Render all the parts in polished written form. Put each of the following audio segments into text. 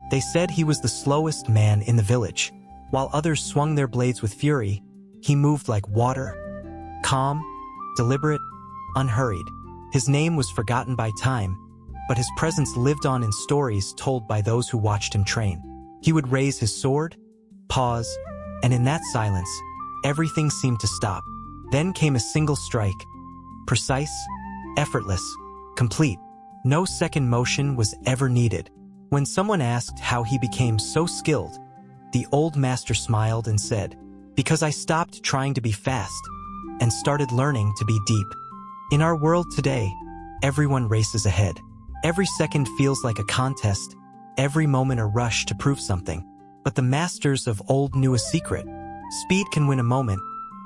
They said he was the slowest man in the village. While others swung their blades with fury, he moved like water, calm, deliberate, unhurried. His name was forgotten by time, but his presence lived on in stories told by those who watched him train. He would raise his sword, pause, and in that silence, everything seemed to stop. Then came a single strike, precise, effortless, complete. No second motion was ever needed. When someone asked how he became so skilled, the old master smiled and said, "Because I stopped trying to be fast and started learning to be deep." In our world today, everyone races ahead. Every second feels like a contest, every moment a rush to prove something. But the masters of old knew a secret. Speed can win a moment,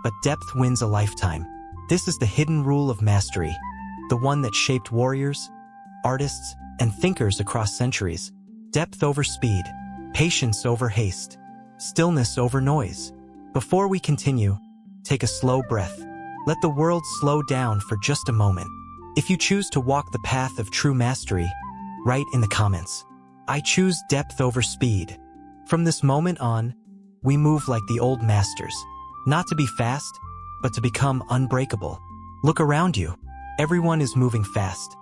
but depth wins a lifetime. This is the hidden rule of mastery, the one that shaped warriors, artists, and thinkers across centuries. Depth over speed, patience over haste, stillness over noise. Before we continue, take a slow breath. Let the world slow down for just a moment. If you choose to walk the path of true mastery, write in the comments, "I choose depth over speed." From this moment on, we move like the old masters, not to be fast, but to become unbreakable. Look around you. Everyone is moving fast,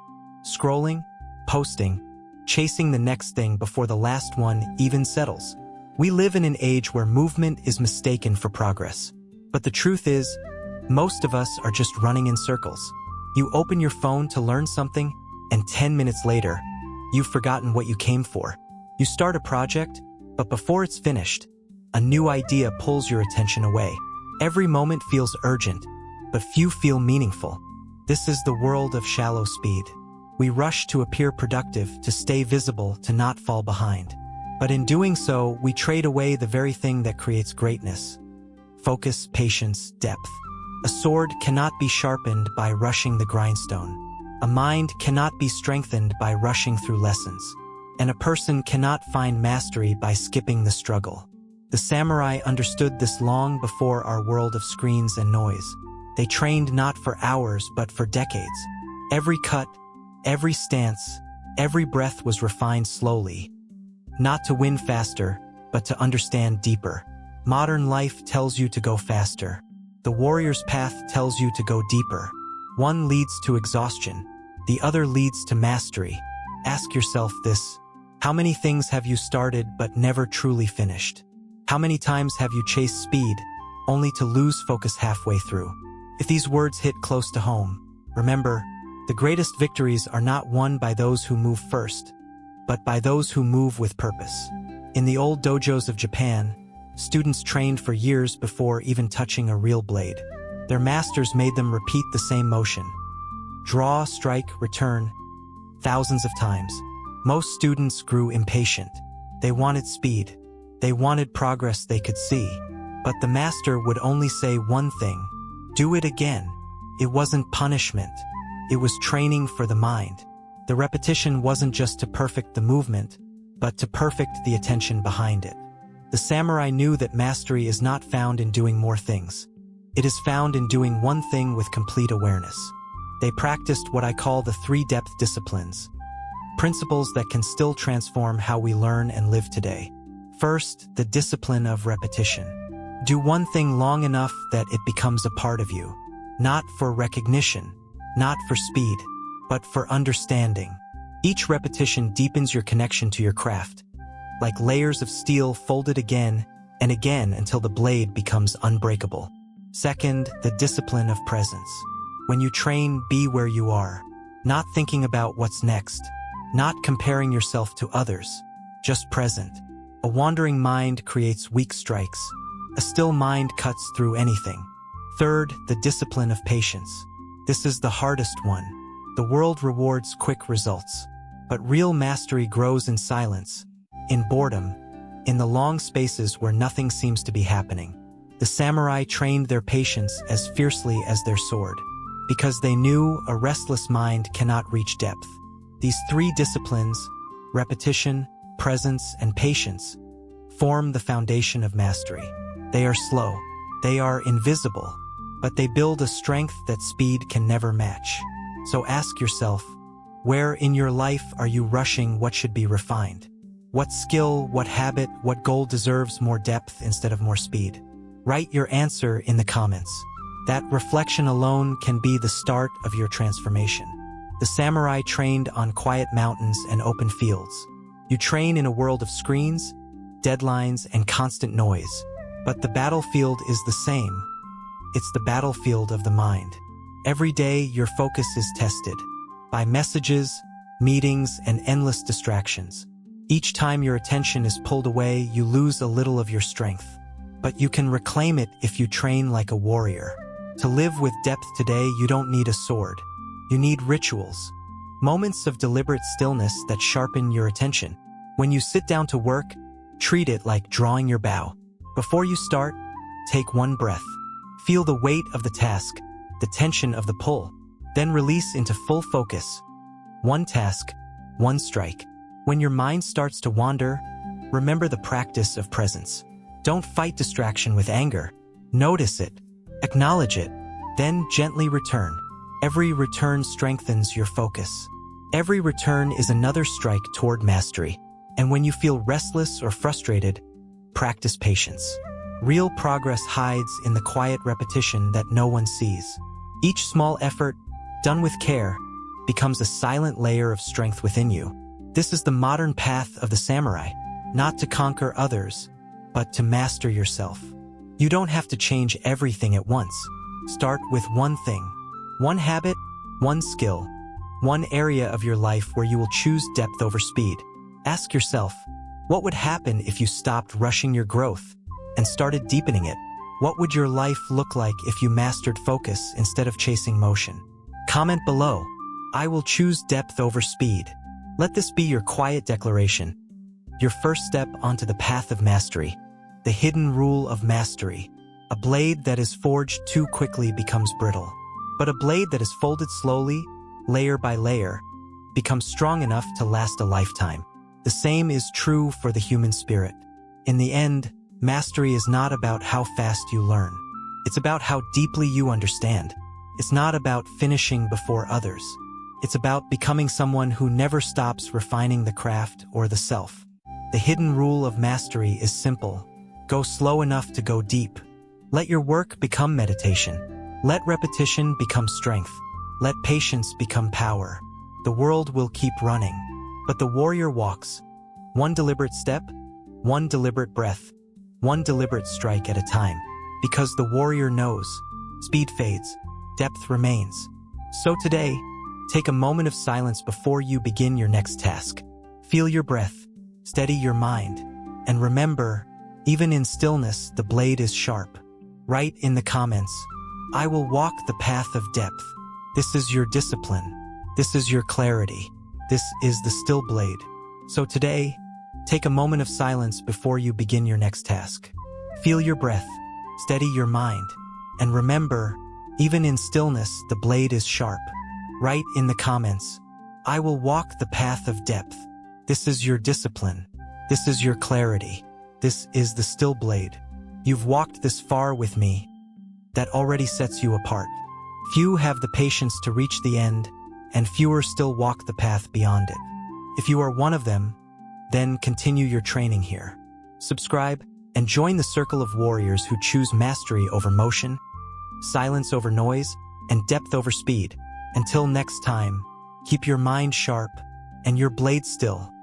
scrolling, posting, chasing the next thing before the last one even settles. We live in an age where movement is mistaken for progress. But the truth is, most of us are just running in circles. You open your phone to learn something, and 10 minutes later, you've forgotten what you came for. You start a project, but before it's finished, a new idea pulls your attention away. Every moment feels urgent, but few feel meaningful. This is the world of shallow speed. We rush to appear productive, to stay visible, to not fall behind. But in doing so, we trade away the very thing that creates greatness: focus, patience, depth. A sword cannot be sharpened by rushing the grindstone. A mind cannot be strengthened by rushing through lessons. And a person cannot find mastery by skipping the struggle. The samurai understood this long before our world of screens and noise. They trained not for hours but for decades. Every cut, every stance, every breath was refined slowly. Not to win faster, but to understand deeper. Modern life tells you to go faster. The warrior's path tells you to go deeper. One leads to exhaustion, the other leads to mastery. Ask yourself this: how many things have you started but never truly finished? How many times have you chased speed, only to lose focus halfway through? If these words hit close to home, remember, the greatest victories are not won by those who move first, but by those who move with purpose. In the old dojos of Japan, students trained for years before even touching a real blade. Their masters made them repeat the same motion: draw, strike, return, thousands of times. Most students grew impatient. They wanted speed. They wanted progress they could see. But the master would only say one thing: do it again. It wasn't punishment. It was training for the mind. The repetition wasn't just to perfect the movement, but to perfect the attention behind it. The samurai knew that mastery is not found in doing more things. It is found in doing one thing with complete awareness. They practiced what I call the 3 depth disciplines, principles that can still transform how we learn and live today. First, the discipline of repetition. Do one thing long enough that it becomes a part of you. Not for recognition, not for speed, but for understanding. Each repetition deepens your connection to your craft, like layers of steel folded again and again until the blade becomes unbreakable. Second, the discipline of presence. When you train, be where you are, not thinking about what's next, not comparing yourself to others, just present. A wandering mind creates weak strikes. A still mind cuts through anything. Third, the discipline of patience. This is the hardest one. The world rewards quick results, but real mastery grows in silence, in boredom, in the long spaces where nothing seems to be happening. The samurai trained their patience as fiercely as their sword, because they knew a restless mind cannot reach depth. These 3 disciplines, repetition, presence, and patience, form the foundation of mastery. They are slow, they are invisible, but they build a strength that speed can never match. So ask yourself, where in your life are you rushing what should be refined? What skill, what habit, what goal deserves more depth instead of more speed? Write your answer in the comments. That reflection alone can be the start of your transformation. The samurai trained on quiet mountains and open fields. You train in a world of screens, deadlines, and constant noise. But the battlefield is the same. It's the battlefield of the mind. Every day, your focus is tested by messages, meetings, and endless distractions. Each time your attention is pulled away, you lose a little of your strength. But you can reclaim it if you train like a warrior. To live with depth today, you don't need a sword. You need rituals. Moments of deliberate stillness that sharpen your attention. When you sit down to work, treat it like drawing your bow. Before you start, take one breath. Feel the weight of the task, the tension of the pull, then release into full focus. One task, one strike. When your mind starts to wander, remember the practice of presence. Don't fight distraction with anger. Notice it, acknowledge it, then gently return. Every return strengthens your focus. Every return is another strike toward mastery. And when you feel restless or frustrated, practice patience. Real progress hides in the quiet repetition that no one sees. Each small effort, done with care, becomes a silent layer of strength within you. This is the modern path of the samurai, not to conquer others, but to master yourself. You don't have to change everything at once. Start with one thing, one habit, one skill, one area of your life where you will choose depth over speed. Ask yourself, what would happen if you stopped rushing your growth and started deepening it? What would your life look like if you mastered focus instead of chasing motion? Comment below, I will choose depth over speed. Let this be your quiet declaration, your first step onto the path of mastery, the hidden rule of mastery. A blade that is forged too quickly becomes brittle, but a blade that is folded slowly, layer by layer, becomes strong enough to last a lifetime. The same is true for the human spirit. In the end, mastery is not about how fast you learn. It's about how deeply you understand. It's not about finishing before others. It's about becoming someone who never stops refining the craft or the self. The hidden rule of mastery is simple. Go slow enough to go deep. Let your work become meditation. Let repetition become strength. Let patience become power. The world will keep running, but the warrior walks. One deliberate step, one deliberate breath, one deliberate strike at a time. Because the warrior knows, speed fades, depth remains. So today, take a moment of silence before you begin your next task. Feel your breath, steady your mind, and remember, even in stillness, the blade is sharp. Write in the comments, I will walk the path of depth. This is your discipline. This is your clarity. This is the still blade. So today, take a moment of silence before you begin your next task. Feel your breath, steady your mind, and remember, even in stillness, the blade is sharp. Write in the comments, I will walk the path of depth. This is your discipline. This is your clarity. This is the still blade. You've walked this far with me. That already sets you apart. Few have the patience to reach the end, and fewer still walk the path beyond it. If you are one of them, then continue your training here. Subscribe and join the circle of warriors who choose mastery over motion, silence over noise, and depth over speed. Until next time, keep your mind sharp and your blade still.